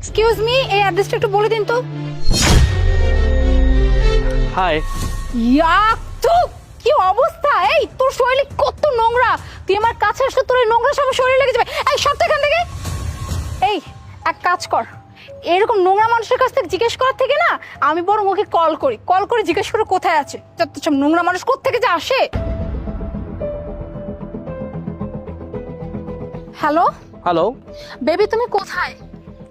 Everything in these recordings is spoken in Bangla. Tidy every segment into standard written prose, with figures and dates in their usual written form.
এক্সকিউজ মি, এই অ্যাড্রেসটা একটু বলে দিন তো। হাই। ইয়াকু, কি অবস্থা! এই তোর শরীরে কত নোংরা! তুই আমার কাছে আসলে তোর এই নোংরা সব শরীরে লেগে যাবে। এই সব এখান থেকে। এই এক কাজ কর, এরকম নোংরা মানুষের কাছ থেকে জিজ্ঞেস করার থেকে না আমি বরং ওকে কল করে জিজ্ঞেস করে কোথায় আছে। যত সব নোংরা মানুষ কোত্থেকে যে আসে। Hello hello. বেবি, তুমি কোথায়?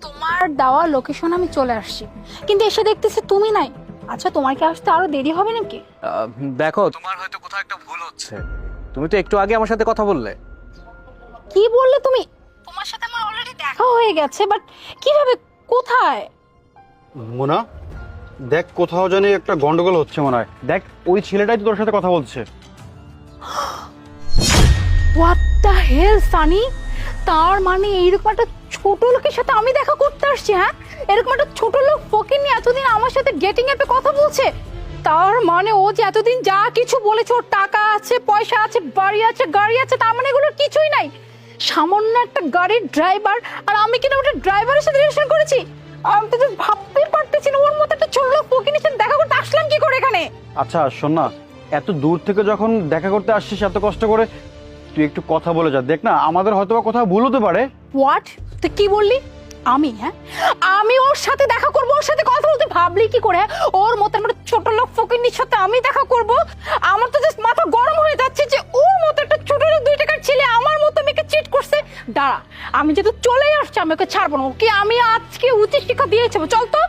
তোমার দেওয়া লোকেশন আমি চলে আসছি, কিন্তু এসে দেখতেছি তুমি নাই। আচ্ছা, তোমার কি আসতে আরো দেরি হবে নাকি? দেখো, তোমার হয়তো কোথাও একটা ভুল হচ্ছে। তুমি তো একটু আগে আমার সাথে কথা বললে। কি বললে তুমি? তোমার সাথে আমার অলরেডি দেখা হয়ে গেছে, বাট কিভাবে, কোথায়? মোনা, দেখ কোথাও জানি একটা গন্ডগোল হচ্ছে মনে হয়। দেখ, ওই ছেলেটাই তো তোর সাথে কথা বলছে। What the hell Sunny! তার মানে এইরকম একটা ছোট লোকের সাথে আমি দেখা করতে আসছি? হ্যাঁ, এরকম একটা ছোট লোক ফকিনি এতদিন আমার সাথে গেটিং অ্যাপে কথা বলছে। তার মানে ও যে এতদিন যা কিছু বলেছে, ওর টাকা আছে, পয়সা আছে, বাড়ি আছে, গাড়ি আছে, তার মানে এগুলোর কিছুই নাই। সামান্য একটা গাড়ির ড্রাইভার, আর আমি কিনা ওটা ড্রাইভারের সাথে রিলেশন করেছি। আমি তো just ভাবতেই পারতেছি না ওর মতো একটা ছোট লোক ফকিনির সাথে দেখা করতে আসলাম কি করে এখানে। আচ্ছা শোন না, এত দূর থেকে যখন দেখা করতে আসছিস এত কষ্ট করে, তুই একটু কথা বলে যা। দেখ না, আমাদের হয়তো বা কোথাও ভুল হতে পারে। হোয়াট? তুই কি বললি? হ্যাঁ, আমি ওর সাথে দেখা করব, ওর সাথে কথা বলতে ভাবলি কি করে? ওর মতো একটা ছোট লোক ফকিন্নির সাথে আমি দেখা করব? আমার তো জাস্ট মাথা গরম হয়ে যাচ্ছে যে ওর মতো একটা ছোট লোক 2 টাকার ছেলে আমার মতো মেয়েকে চিট করছে। দাঁড়া, আমি যেহেতু চলেই আসছি, আমি ওকে ছাড়বো না। ওকে আমি আজকে উচিত শিক্ষা দিয়েছি। চল তো।